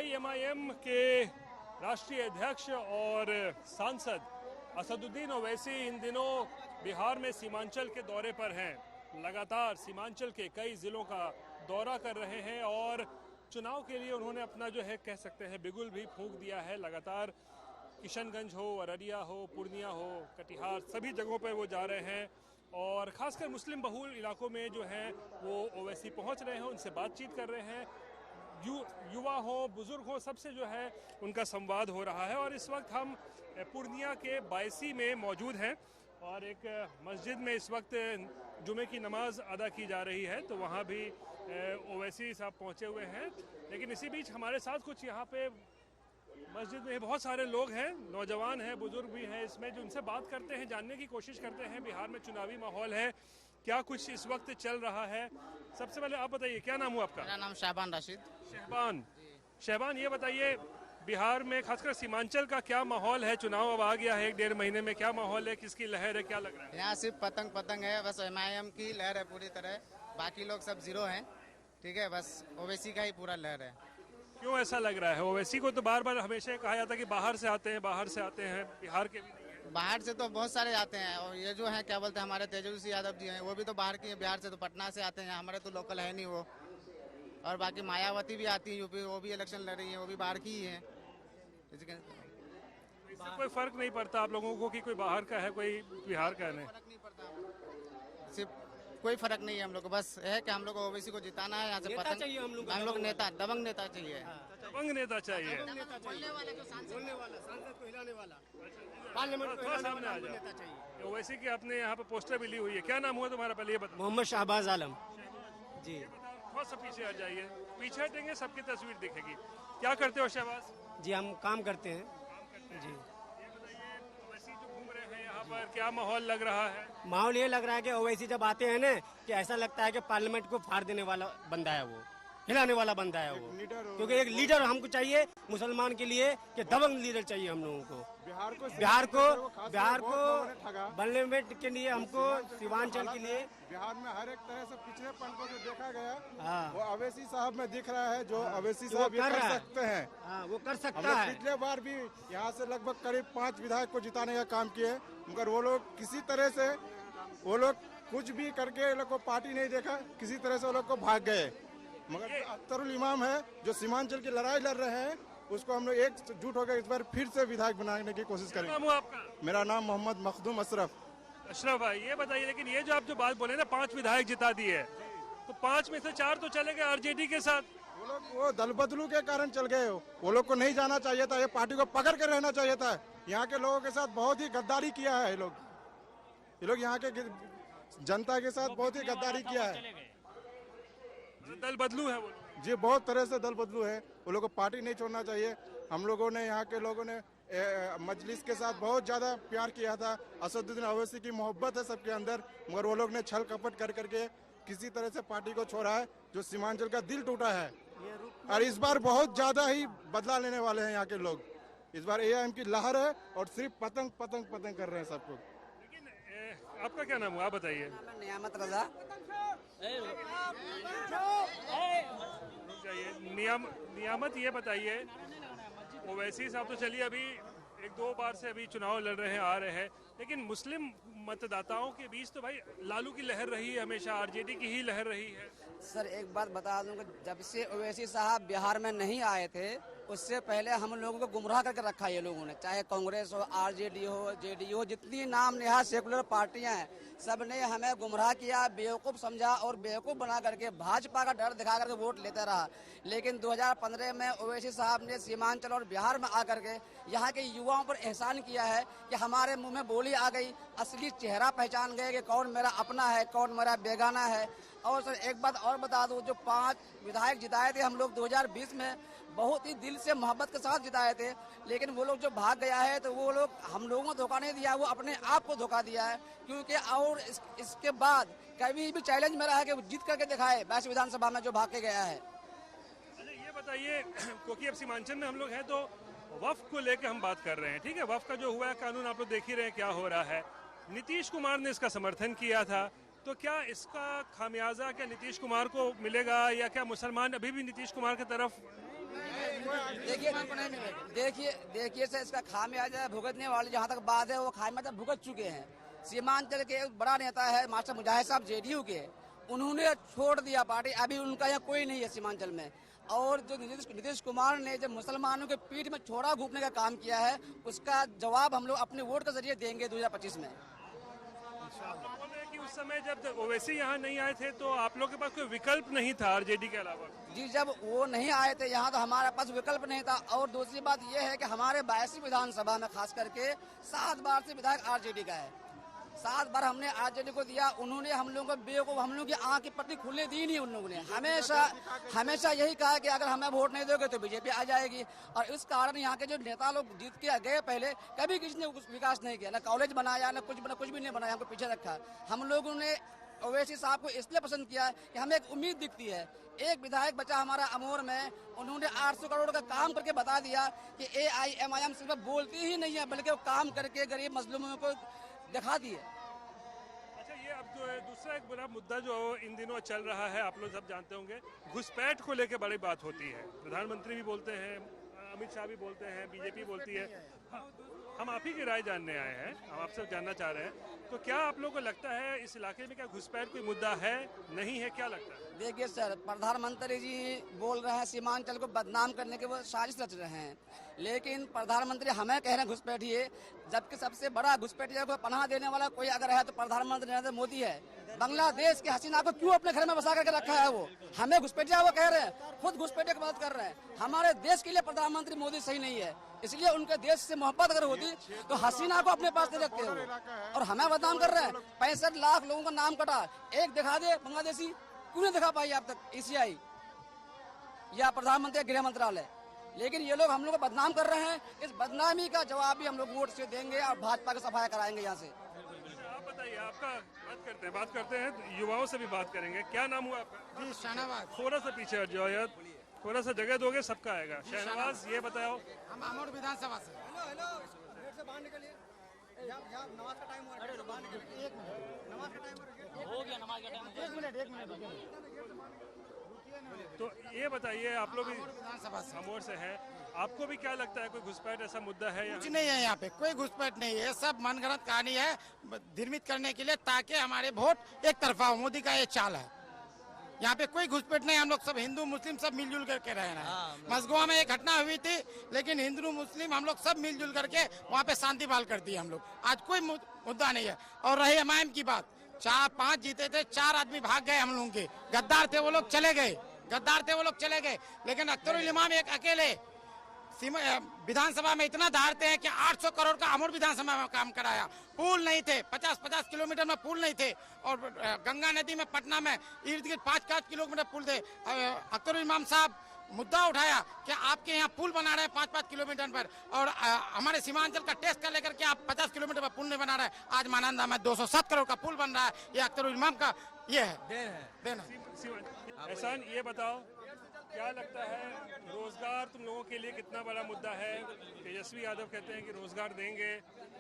PIMIM के राष्ट्रीय अध्यक्ष और सांसद असदुद्दीन ओवैसी इन दिनों बिहार में सीमांचल के दौरे पर हैं। लगातार सीमांचल के कई जिलों का दौरा कर रहे हैं और चुनाव के लिए उन्होंने अपना जो है कह सकते हैं बिगुल भी फूंक दिया है। लगातार किशनगंज हो, अररिया हो, पूर्णिया हो, कटिहार, सभी जगहों पर वो जा रहे हैं और खासकर मुस्लिम बहुल इलाकों में जो है वो ओवैसी पहुंच रहे हैं, उनसे बातचीत कर रहे हैं। युवा हो, बुजुर्ग हो, सबसे जो है उनका संवाद हो रहा है। और इस वक्त हम पूर्णिया के बायसी में मौजूद हैं और एक मस्जिद में इस वक्त जुमे की नमाज अदा की जा रही है, तो वहाँ भी ओवैसी साहब पहुँचे हुए हैं। लेकिन इसी बीच हमारे साथ कुछ यहाँ पे मस्जिद में बहुत सारे लोग हैं, नौजवान हैं, बुजुर्ग भी हैं इसमें, जो उनसे बात करते हैं, जानने की कोशिश करते हैं। बिहार में चुनावी माहौल है, क्या कुछ इस वक्त चल रहा है। सबसे पहले आप बताइए, क्या नाम हुआ आपका? मेरा नाम शहबान राशिद। शहबान, ये बताइए बिहार में खासकर सीमांचल का क्या माहौल है? चुनाव अब आ गया है, 1-1.5 महीने में क्या माहौल है, किसकी लहर है, क्या लग रहा है? यहाँ सिर्फ पतंग है, बस MIM की लहर है पूरी तरह, बाकी लोग सब जीरो हैं। ठीक है, बस ओवैसी का ही पूरा लहर है। क्यों ऐसा लग रहा है? ओवैसी को तो बार बार हमेशा कहा जाता है कि बाहर से आते हैं, बिहार के भी नहीं है। बाहर से तो बहुत सारे आते हैं, और ये जो है क्या बोलते हैं हमारे तेजस्वी यादव जी हैं, वो भी तो बाहर के हैं, बिहार से तो पटना से आते हैं, हमारे तो लोकल है नहीं वो। और बाकी मायावती भी आती है यूपी, वो भी इलेक्शन लड़ रही है, वो भी बाहर की ही है। इससे कोई फर्क नहीं पड़ता आप लोगों को कि कोई बाहर का है, कोई बिहार का नहीं? फर्क नहीं पड़ता, सिर्फ कोई फर्क नहीं है हम लोग को, बस है कि हम लोग को ओवैसी को जिताना है। यहाँ से पतंग चाहिए हम लोग नेता, दबंग नेता चाहिए। दबंग नेता चाहिए, बोलने वाला, जो सांसद को हिलाने वाला, पार्लियामेंट को हिलाने वाला नेता चाहिए। ओवैसी की आपने यहाँ पे पोस्टर भी ली हुई है, क्या नाम हुआ तुम्हारा पहले ये बताओ? मोहम्मद शहबाज आलम जी। थोड़ा सा पीछे आ जाइए, पीछे हटेंगे सबकी तस्वीर दिखेगी। क्या करते हो शहबाज जी? हम काम करते हैं जी। ओवैसी जो घूम रहे हैं यहाँ पर, क्या माहौल लग रहा है? माहौल ये लग रहा है कि ओवैसी जब आते हैं ना कि ऐसा लगता है कि पार्लियामेंट को फाड़ देने वाला बंदा है, वो हिलाने वाला बंदा है वो। क्योंकि एक लीडर हमको चाहिए मुसलमान के लिए, कि दबंग लीडर चाहिए हम लोगों को। बिहार को डेवलपमेंट के लिए, हमको सीमांचल के लिए। बिहार में हर एक तरह से पिछड़ेपन को जो देखा गया वो ओवैसी साहब में दिख रहा है, जो ओवैसी साहब कर सकते हैं। वो कर सकता है। पिछले बार भी यहाँ से लगभग करीब 5 विधायक को जिताने का काम किए, मगर वो लोग किसी तरह से, वो लोग कुछ भी करके लोग को पार्टी नहीं देखा, किसी तरह से वो लोग को भाग गए। मगर अख्तरुल इमाम है जो सीमांचल की लड़ाई लड़ रहे हैं, उसको हम लोग एकजुट होकर इस बार फिर से विधायक बनाने की कोशिश करेंगे। नाम हुआ आपका? मेरा नाम मोहम्मद मखदूम अशरफ भाई, ये बताइए, लेकिन ये जो आप जो बात बोले ना 5 विधायक जिता दिए, तो 5 में से 4 तो चले गए RJD के साथ। वो दल बदलू के कारण चल गए, वो लोग को नहीं जाना चाहिए था, ये पार्टी को पकड़ कर रहना चाहिए था। यहाँ के लोगों के साथ बहुत ही गद्दारी किया है ये लोग यहाँ के जनता के साथ बहुत ही गद्दारी किया है। दल बदलू है वो जी, बहुत तरह से दल बदलू है, वो लोगों को पार्टी नहीं छोड़ना चाहिए। हम लोगों ने, यहाँ के लोगों ने मजलिस के साथ बहुत ज्यादा प्यार किया था। असदुद्दीन ओवैसी की मोहब्बत है सबके अंदर, मगर वो लोग ने छल कपट कर करके किसी तरह से पार्टी को छोड़ा है, जो सीमांचल का दिल टूटा है। और इस बार बहुत ज्यादा ही बदला लेने वाले हैं यहाँ के लोग। इस बार AIM की लहर है और सिर्फ पतंग पतंग पतंग कर रहे हैं सबको। लेकिन आपका क्या नाम हुआ, आप बताइए? नियामत रजा। नियामत, ये बताइए, ओवैसी साहब तो चलिए अभी 1-2 बार से अभी चुनाव लड़ रहे हैं, आ रहे हैं, लेकिन मुस्लिम मतदाताओं के बीच तो भाई लालू की लहर रही है, हमेशा RJD की ही लहर रही है। सर एक बात बता दूं कि जब से ओवैसी साहब बिहार में नहीं आए थे, उससे पहले हम लोगों को गुमराह करके रखा ये लोगों ने, चाहे कांग्रेस हो, RJD हो, JDU हो, जितनी नाम नेहा सेकुलर पार्टियां हैं, सब ने हमें गुमराह किया, बेवकूफ़ समझा और बेवकूफ़ बना करके भाजपा का डर दिखा करके वोट लेता रहा। लेकिन 2015 में ओवैसी साहब ने सीमांचल और बिहार में आकर के यहाँ के युवाओं पर एहसान किया है कि हमारे मुंह में बोली आ गई, असली चेहरा पहचान गए कि कौन मेरा अपना है, कौन मेरा बेगाना है। और सर एक बात और बता दूं, जो 5 विधायक जिताए थे हम लोग 2020 में, बहुत ही दिल से मोहब्बत के साथ जिताए थे, लेकिन वो लोग जो भाग गया है तो वो लोग हम लोगों को धोखा नहीं दिया, वो अपने आप को धोखा दिया है। क्योंकि और इसके बाद कभी भी चैलेंज मेरा है कि वो जीत करके दिखाए बैस विधानसभा में जो भाग के गया है। अच्छा ये बताइए, क्योंकि अब सीमांचल में हम लोग हैं तो वक्फ को लेकर हम बात कर रहे हैं, ठीक है? वक्फ का जो हुआ है कानून आप लोग देख ही रहे हैं क्या हो रहा है। नीतीश कुमार ने इसका समर्थन किया था, तो क्या इसका खामियाजा क्या नीतीश कुमार को मिलेगा, या क्या मुसलमान अभी भी नीतीश कुमार की तरफ? देखिए सर, इसका खामियाजा भुगतने वाले जहाँ तक बात है वो खामियाजा भुगत चुके हैं। सीमांचल के एक बड़ा नेता है मास्टर मुजाहिद साहब जेडीयू के, उन्होंने छोड़ दिया पार्टी, अभी उनका यहाँ कोई नहीं है सीमांचल में। और जो नीतीश कुमार ने जब मुसलमानों के पीठ में छोड़ा घूपने का काम किया है, उसका जवाब हम लोग अपने वोट के जरिए देंगे 2025 में। आप लोग बोल रहे हैं कि उस समय जब ओवैसी यहाँ नहीं आए थे तो आप लोग के पास कोई विकल्प नहीं था आरजेडी के अलावा? जी, जब वो नहीं आए थे यहाँ तो हमारे पास विकल्प नहीं था। और दूसरी बात ये है कि हमारे 82 विधानसभा में खास करके 7 बार से विधायक आरजेडी का है। 7 बार हमने आरजेडी को दिया, उन्होंने हम लोगों को बेवकूफ, हम लोगों की आंख की पट्टी खुलने दी नहीं। उन लोगों ने हमेशा यही कहा कि अगर हमें वोट नहीं दोगे तो बीजेपी आ जाएगी। और इस कारण यहाँ के जो नेता लोग जीत के गए पहले, कभी किसी ने विकास नहीं किया, ना कॉलेज बनाया, ना कुछ भी नहीं बनाया, हमको पीछे रखा। हम लोगों ने ओवैसी साहब को इसलिए पसंद किया कि हमें एक उम्मीद दिखती है। एक विधायक बचा हमारा अमोर में, उन्होंने 800 करोड़ का काम करके बता दिया कि AIMIM सिर्फ बोलती ही नहीं है बल्कि वो काम करके गरीब मजलूमों को दिखा दिए। अच्छा, ये अब जो है दूसरा एक बड़ा मुद्दा जो इन दिनों चल रहा है, आप लोग सब जानते होंगे, घुसपैठ को लेकर बड़ी बात होती है। प्रधानमंत्री भी बोलते हैं, अमित शाह भी बोलते हैं, बीजेपी बोलती है। हम आप ही की राय जानने आए हैं, हम आपसे जानना चाह रहे हैं, तो क्या आप लोगों को लगता है इस इलाके में क्या घुसपैठ कोई मुद्दा है, नहीं है, क्या लगता है? देखिए सर, प्रधानमंत्री जी बोल रहे हैं सीमांचल को बदनाम करने के वो साजिश रच रहे हैं, लेकिन प्रधानमंत्री हमें कह रहे हैं घुसपैठिए, जबकि सबसे बड़ा घुसपैठिया को पनाह देने वाला कोई अगर है तो प्रधानमंत्री नरेंद्र मोदी है। बांग्लादेश के हसीना को क्यों अपने घर में बसा करके रखा है वो? हमें घुसपैठिया वो कह रहे हैं, खुद घुसपैठिया की बात कर रहे हैं। हमारे देश के लिए प्रधानमंत्री मोदी सही नहीं है, इसलिए उनके देश से मोहब्बत अगर होती तो हसीना को अपने पास नहीं रखते हो। और हमें बदनाम कर रहे हैं। 65 लाख लोगों का नाम कटा, एक दिखा दे बांग्लादेशी, क्यों नहीं दिखा पाई अब तक ECI या प्रधानमंत्री गृह मंत्रालय? लेकिन ये लोग हम लोग को बदनाम कर रहे हैं। इस बदनामी का जवाब भी हम लोग वोट से देंगे और भाजपा का सफाया कराएंगे यहाँ से। आप बताइए, आपका बात करते हैं युवाओं से भी बात करेंगे। क्या नाम हुआ आपका? जी, शाहनवाज। थोड़ा सा पीछे हट जाओ यार, थोड़ा सा जगह दोगे सबका आएगा। शहनवाज, ये बताओ। हम अमोर विधानसभा से। तो ये बताइए, आप लोग भी विधानसभा से अमोर से हैं, आपको भी क्या लगता है कोई घुसपैठ ऐसा मुद्दा है कुछ यहाँ? नहीं है, यहाँ पे कोई घुसपैठ नहीं है, सब मनगढ़ंत कहानी है निर्मित करने के लिए, ताकि हमारे वोट एक तरफा हो। मोदी का ये चाल है। यहाँ पे कोई घुसपैठ नहीं, हम लोग सब हिंदू मुस्लिम सब मिलजुल करके रह रहे हैं। मसगुआ में एक घटना हुई थी, लेकिन हिंदू मुस्लिम हम लोग सब मिलजुल करके वहाँ पे शांति बहाल कर दी हम लोग। आज कोई मुद्दा नहीं है। और रही MIM की बात, 4-5 जीते थे, 4 आदमी भाग गए हम लोगों के, गद्दार थे वो लोग, चले गए। लेकिन अख्तरुल इमाम एक अकेले विधानसभा में इतना धारते हैं कि 800 करोड़ का अमोर विधानसभा में काम कराया। पुल नहीं थे, 50-50 किलोमीटर में पुल नहीं थे, और गंगा नदी में पटना में इर्द गिर्द 5-5 किलोमीटर पुल थे। अख्तरुल इमाम साहब मुद्दा उठाया कि आपके यहाँ पुल बना रहे हैं 5-5 किलोमीटर पर, और हमारे सीमांचल का टेस्ट कर लेकर के आप 50 किलोमीटर पर पुल नहीं बना रहे। आज मानंदा में 207 करोड़ का पुल बन रहा है। ये अख्तरुल इमाम का ये है देन है। एहसान, ये बताओ, क्या लगता है रोजगार तुम लोगों के लिए कितना बड़ा मुद्दा है? तेजस्वी यादव कहते हैं कि रोजगार देंगे,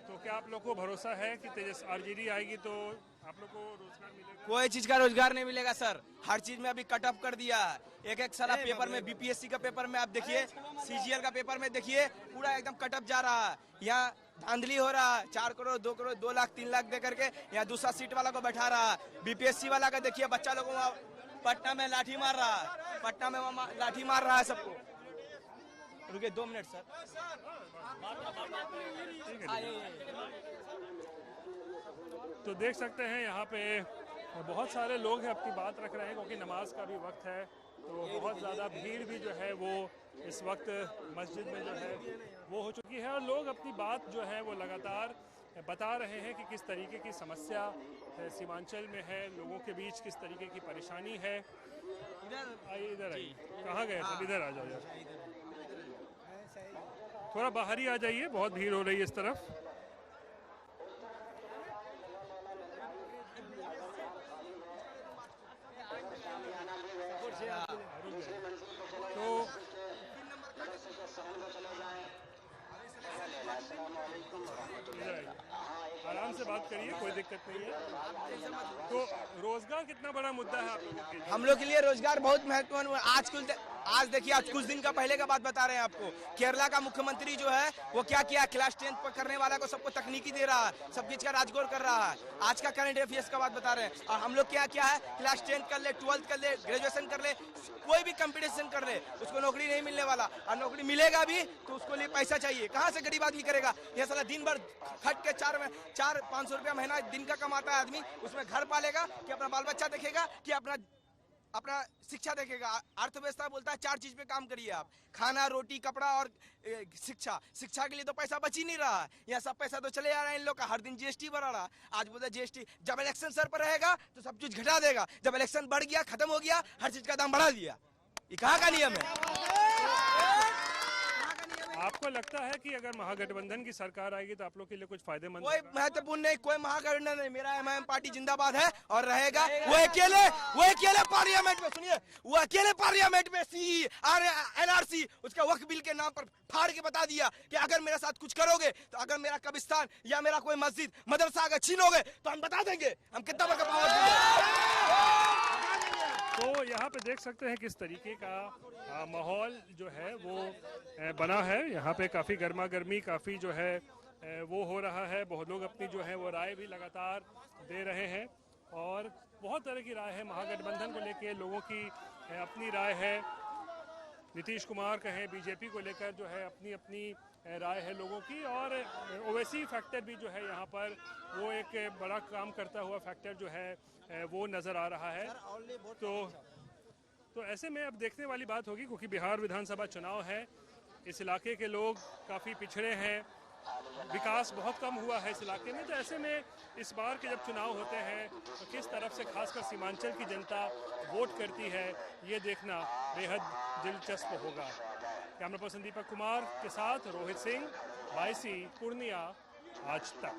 तो क्या आप लोग को भरोसा है कि आरजेडी आएगी तो आप लोग को रोजगार मिलेगा? कोई चीज का रोजगार नहीं मिलेगा सर। हर चीज में अभी कट ऑफ कर दिया है। एक सारा पेपर में, BPSC का पेपर में आप देखिए, CGL का पेपर में देखिए, पूरा एकदम कट ऑफ जा रहा है। यहाँ धांधली हो रहा है, 4 करोड़ 2 करोड़ 2 लाख 3 लाख दे करके यहाँ दूसरा सीट वाला को बैठा रहा है। BPSC वाला का देखिए, बच्चा लोगों को पटना में लाठी मार रहा है, सबको। रुके 2 मिनट सर। तो देख सकते हैं यहाँ पे बहुत सारे लोग हैं, अपनी बात रख रहे हैं, क्योंकि नमाज का भी वक्त है, तो बहुत ज़्यादा भीड़ भी जो है वो इस वक्त मस्जिद में जो है वो हो चुकी है। और लोग अपनी बात जो है वो लगातार बता रहे हैं कि किस तरीके की समस्या सीमांचल में है, लोगों के बीच किस तरीके की परेशानी है। इधर आइए, कहाँ गए सब? इधर आ जाओ यार, थोड़ा बाहर ही आ जाइए, बहुत भीड़ हो रही है इस तरफ। तो आराम से बात करिए, कोई दिक्कत नहीं है। तो रोजगार कितना बड़ा मुद्दा है आप लोगों के लिए? हम लोग के लिए रोजगार बहुत महत्वपूर्ण। आज देखिए, आज कुछ दिन का पहले का बात बता रहे हैं आपको, केरला का मुख्यमंत्री जो है वो क्या किया, क्लास 10 पर करने वाला को सबको तकनीकी दे रहा है, सब चीज का राजगोर कर रहा है। आज का करंट अफेयर्स का बात बता रहे हैं। और हम लोग क्या क्या है, क्लास 10 कर ले, 12th कर ले, ग्रेजुएशन कर ले, कोई भी कंपटीशन कर ले, उसको नौकरी नहीं मिलने वाला, और नौकरी मिलेगा भी तो उसको लिए पैसा चाहिए। कहाँ से गरीब आदमी करेगा? ये साला दिन भर खट के 400-500 रुपया महीना दिन का कमाता है आदमी, उसमें घर पालेगा कि अपना बाल बच्चा देखेगा कि अपना शिक्षा देखेगा? अर्थव्यवस्था बोलता है 4 चीज पे काम करिए आप, खाना, रोटी, कपड़ा और शिक्षा। शिक्षा के लिए तो पैसा बच ही नहीं रहा है, यहाँ सब पैसा तो चले आ रहा है इन लोग का, हर दिन जीएसटी बढ़ा रहा। आज बोलते जीएसटी, जब इलेक्शन सर पर रहेगा तो सब कुछ घटा देगा, जब इलेक्शन बढ़ गया, खत्म हो गया, हर चीज का दाम बढ़ा दिया। ये कहाँ का नियम है? आपको लगता है कि अगर महागठबंधन की सरकार आएगी तो आप लोग के लिए कुछ फायदेमंद कोई होगा? महत्वपूर्ण नहीं, कोई महागठबंधन नहीं, मेरा एमआईएम पार्टी जिंदाबाद है और रहेगा। वो अकेले पार्लियामेंट में, सुनिए, वो अकेले पार्लियामेंट में सी और एनआरसी उसका वक्फ बिल के नाम पर फाड़ के बता दिया कि अगर मेरे साथ कुछ करोगे, तो अगर मेरा कब्रिस्तान या मेरा कोई मस्जिद मदरसा अगर छीनोगे तो हम बता देंगे हम कितना बड़ा पावर देंगे। तो यहाँ पे देख सकते हैं किस तरीके का माहौल जो है वो बना है। यहाँ पे काफ़ी गर्मा गर्मी, काफ़ी जो है वो हो रहा है। बहुत लोग अपनी जो है वो राय भी लगातार दे रहे हैं और बहुत तरह की राय है महागठबंधन को लेके, लोगों की अपनी राय है। नीतीश कुमार कहें, बीजेपी को लेकर जो है अपनी अपनी राय है लोगों की, और ओवैसी फैक्टर भी जो है यहाँ पर वो एक बड़ा काम करता हुआ फैक्टर जो है वो नज़र आ रहा है। तो ऐसे में अब देखने वाली बात होगी, क्योंकि बिहार विधानसभा चुनाव है, इस इलाके के लोग काफ़ी पिछड़े हैं, विकास बहुत कम हुआ है इस इलाके में। तो ऐसे में इस बार के जब चुनाव होते हैं तो किस तरफ से खासकर सीमांचल की जनता वोट करती है, ये देखना बेहद दिलचस्प होगा। कैमरा पर्सन दीपक कुमार के साथ रोहित सिंह, 22 पूर्णिया, आज तक।